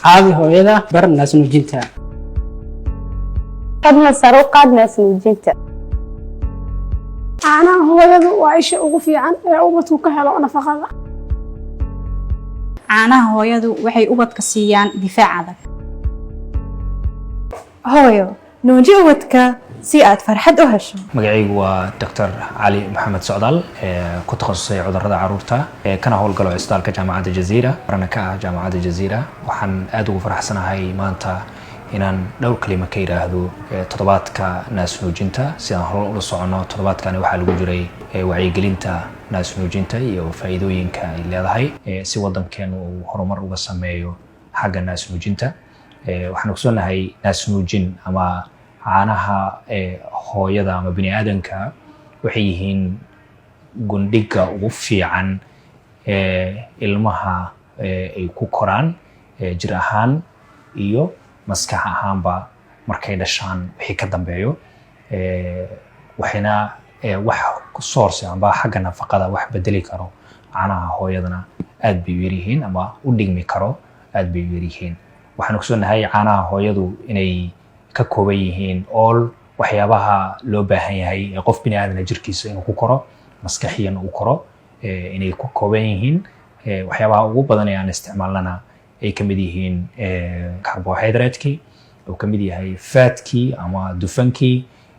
caawi hooyada bar naas nuujinta fadlan sare u qaad naas nuujinta caanaha hooyadu waa isha ugu fiican ee ubadku ka helo nafaqada caanaha hooyadu waxay ubadka siiyaan difaac adag hooyo nuuji ubadka si aad farxad u hesho magacaygu waa Dr. Ali Maxamed Socdaal ku takhasusay cudurrada carruurta kana howlgalo isbitaalka jaamacadda Jazeera baranaka jaamacadda Jazeera waxaan aad ugu faraxsanahay maanta inaan dhowr kalimo ka yiraahdo toddobaadka naas nuujinta si aan hor u socono toddobaadkani waxaa lagu jiray wacyigelinta naas nuujinta iyo faa'iidooyinka ay leedahay si wadankeenu uu horumar uga sameeyo xagga naas nuujinta waxaan ogsoonahay naas nuujin ama caanaha hooyada ama bini aadanka waxay yihiin gundhiga ugu fiican ilmaha ay ku koraan jir ahaan iyo maskax ahaanba markay dhashaan wixii ka dambeeyo waxayna wax source amba xagga nafaqada wax bedeli karo caanaha hooyadana aad bay u yaryihiin ama u dhigmi karo aad bay u yaryihiin waxaan ogsoonahay caanaha hooyadu inay ka kooban yihiin all waxyaabaha loo baahan yahay qof bini aadana jirkiisa inuu ku koro maskaxiyan uu koro inay ku kooban yihiin waxyaabaha ugu badan ee aan isticmaalnana ay ka mid yihiin carbohydrate-kii oo ka mid yahay fat-kii ama dufankii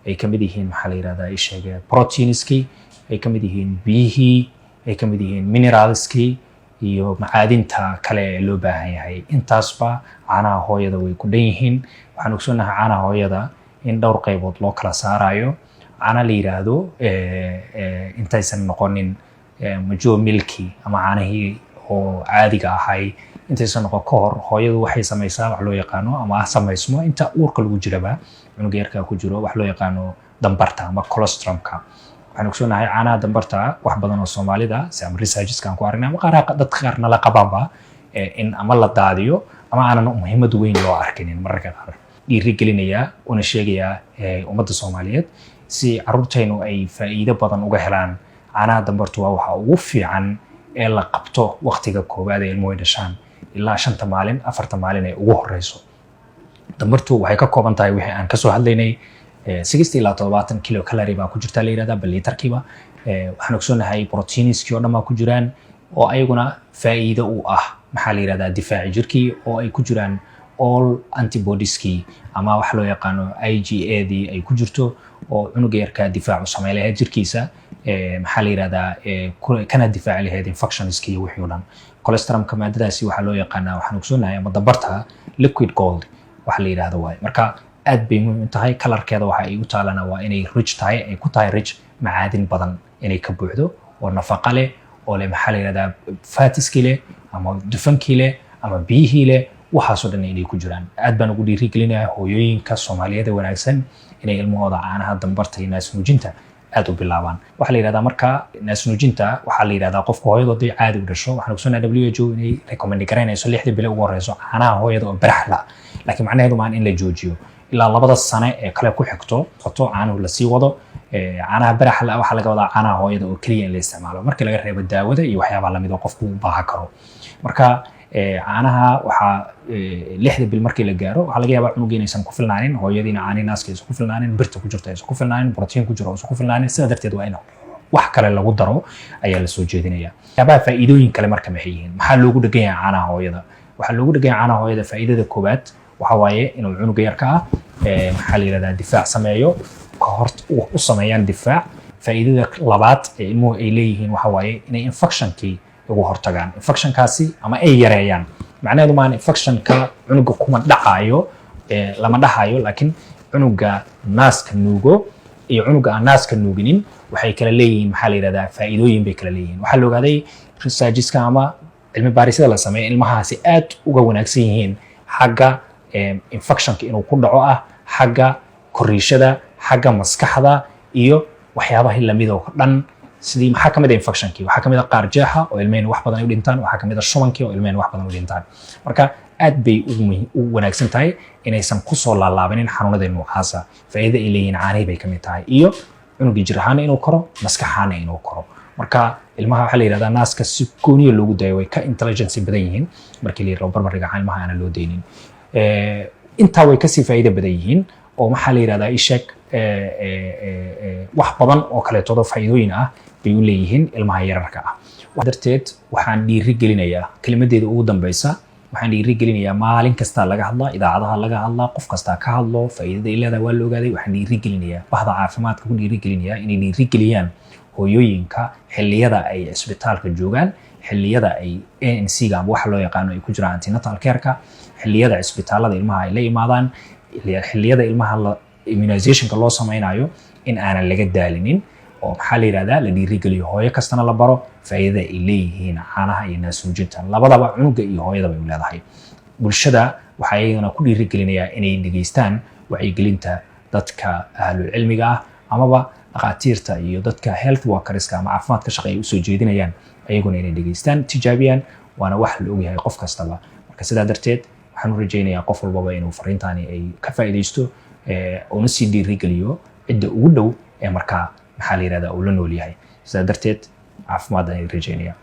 ay ka mid yihiin maxaa la yiraahdaa isheega proteins-kii ay ka mid yihiin biyihii ay ka mid yihiin minerals-kii iyo macaadinta kale ee loo baahan yahay intaasba caanaha hooyada way ku dhan yihiin waxaan ogsoonahay caanaha hooyada in dhowr qaybood loo kala saarayo caana la yiraahdo intaysan noqonin majuo milki ama caanahii oo caadiga ahay intaysan noqon ka hor hooyadu waxay samaysaa wax loo yaqaano ama samaysmo inta uurka lagu jiraba cunuga yarka ku jiro wax loo yaqaano dambarta ama colostrum-ka waxaan ogsoonahay caanaha dambarta wax badan oo Soomaalida si am researchers-kan ku aragnay ama dadka qaarna la qabanba in ama la daadiyo ama aanan muhiimad weyn loo arkinin mararka qaar dhiirigelinaya una sheegaya ummadda Soomaaliyeed si carruurtaynu ay faa'iido badan uga helaan caanaha dambartu waa waxa ugu fiican ee la qabto waqtiga koowaad ee ilmuhu dhashaan ilaa 5 maalin 4 maalin ay ugu horeyso dambartu waxay ka kooban tahay wixii aan ka soo hadlaynay 60 ilaa 70 kilo calorie baa ku jirta la yiraahdaa balitarkiiba waxaan ogsoonahay proteins-kii oo dhan ku jiraan oo ayaguna faa'iido u ah maxaa la yiraahdaa difaaci jirkii oo ay ku jiraan all antibodies-kii ama wax loo yaqaano IgA-dii ay ku jirto oo cunuga yarka difaac u sameeyo lahayd jirkiisa maxaa la yiraahdaa kana difaaci lahayd infections-kii iyo wixii oo dhan cholesterol-ka maadadaasi waxa loo yaqaanaa waxaan ogsoonahay ama dambarta liquid gold waxa la yiraahdo waay marka aad bay muhiim u tahay kalarkeeda waxa ay u taalana waa inay rich tahay ay ku tahay rich macaadin badan inay ka buuxdo oo nafaqo leh oo leh maxaa la yiraahdaa fatiskii leh ama dufankii leh ama biyihii leh waxaasoo dhan inay ku jiraan aad baan ugu dhiirigelinayaa hooyooyinka Soomaaliyeed wanaagsan inay ilmahooda caanaha dambarta iyo naas nuujinta aad u bilaabaan waxa la yiraahdaa marka naas nuujinta waxa la yiraahdaa qofka hooyada ay caadi u dhasho waxaan ogsoonahay WHO inay recommend gareynayso 6 bil ugu horeyso caanaha hooyada oo baraxla laakiin macnaheedu ma in la joojiyo ilaa 2 sano ee kale ku xigto caanuhu la sii wado caanaha baraxla waxa laga wadaa caanaha hooyada oo kaliya in la isticmaalo markii laga reebo daawada iyo waxyaabaha lamid ah qofku u baahan karo marka caanaha waxa 6 bil markii la gaaro waxa laga yaabaa cunuga inaysan ku filnaanin hooyadiina caani naaskiisa ku filnaanin birta ku jirta ku filnaanin protein ku jiro ku filnaanin sida darteed waa in wax kale lagu daro ayaa la soo jeedinaya waxyaabaha faa'iidooyin kale marka maxay yihiin maxaa loogu dhagan yahay caanaha hooyada waxa loogu dhagan yahay caanaha hooyada faa'iidada koobaad waxa waaye inuu cunuga yarka maxaa la yiraahdaa difaac sameeyo ka hor u sameeyaan difaac faa'iidada labaad ee ilmuhu ay leeyihiin waxa waaye inay infection-kii ugu hortagaan infection-kaasi ama ay yareeyaan macnaheedu ma infection-ka cunuga kuma dhacayo lama dhahayo laakiin cunuga naaska nuugo iyo cunuga aan naaska nuuginin waxay kala leeyihiin maxaa la yiraahdaa faa'iidooyin bay kala leeyihiin waxa la ogaaday researchers-ka ama cilmi baarisada la sameeyay ilmahaasi aad uga wanaagsan yihiin xagga infection-ka inuu ku dhaco ah xagga koriishada xagga maskaxda iyo waxyaabaha lamid oo dhan sidii maxaa kamid ah infection-kii waxaa kamid ah qaar jeexa oo ilmaheen wax badan u dhintaan waxaa kamid ah shubankii oo ilmaheen wax badan u dhintaan marka aad bay u wanaagsan tahay inaysan ku soo laalaabanin xanuunada noocaasa faa'iido ay leeyihiin caanaha bay kamid tahay iyo cunugii jir ahaan inuu koro maskax ahaan inuu koro marka ilmaha waxa la yiraahdaa naaska si gooniya loogu daayo way ka intelligence badan yihiin markii la yiraahdo barbariga ilmaha aan loo deynin inta way ka sii faa'iido badan yihiin oo waxa la yiraahdaa ishak wax badan oo kale todo faa'iidooyin ah bay u leeyihiin ilmaha yararka ah darteed waxaan dhiiri gelinayaa kelimadeeda ugu dambaysa waxaan dhiiri gelinayaa maalin kasta laga hadlaa idaacadaha laga hadlaa qof kasta ka hadlo faa'iidada ay leedahay waa la ogaaday waxaan dhiiri gelinayaa bahda caafimaadka ku dhiiri gelinayaa inay dhiiri geliyaan hooyooyinka xilliyada ay isbitaalka joogaan xilliyada ay ANC-ga ama waxa loo yaqaano ay ku jiraan antenatal care-ka xilliyada isbitaalada ilmaha ay la imaadaan xilliyada ilmaha immunizationka loo samaynayo in aanan laga daalinin oo maxaa la yiraahdaa la dhiiri geliyo hooyo kastana la baro faa'iidada ay leeyihiin caanaha iyo naasnuujinta labadaba cunuga iyo hooyadaba ay leedahay bulshada waxa ayagana ku dhiiri gelinayaa inay dhageystaan wacyigelinta dadka ahlul cilmiga ah amaba dhaqaatiirta iyo dadka health workerska ama caafimaadka shaqeeya u soo jeedinayaan ayaguna inay dhageystaan tijaabiyaan waana wax la ogyahay qof kastaba marka sidaa darteed waxaan u rajaynayaa qof walbaba inuu fariintaani ay ka faa'iideysto una sii dhiiri geliyo cidda ugu dhow ee markaa maxaa la yiraahdaa uu la nool yahay sidaa darteed caafimaad ayaan rajaynaya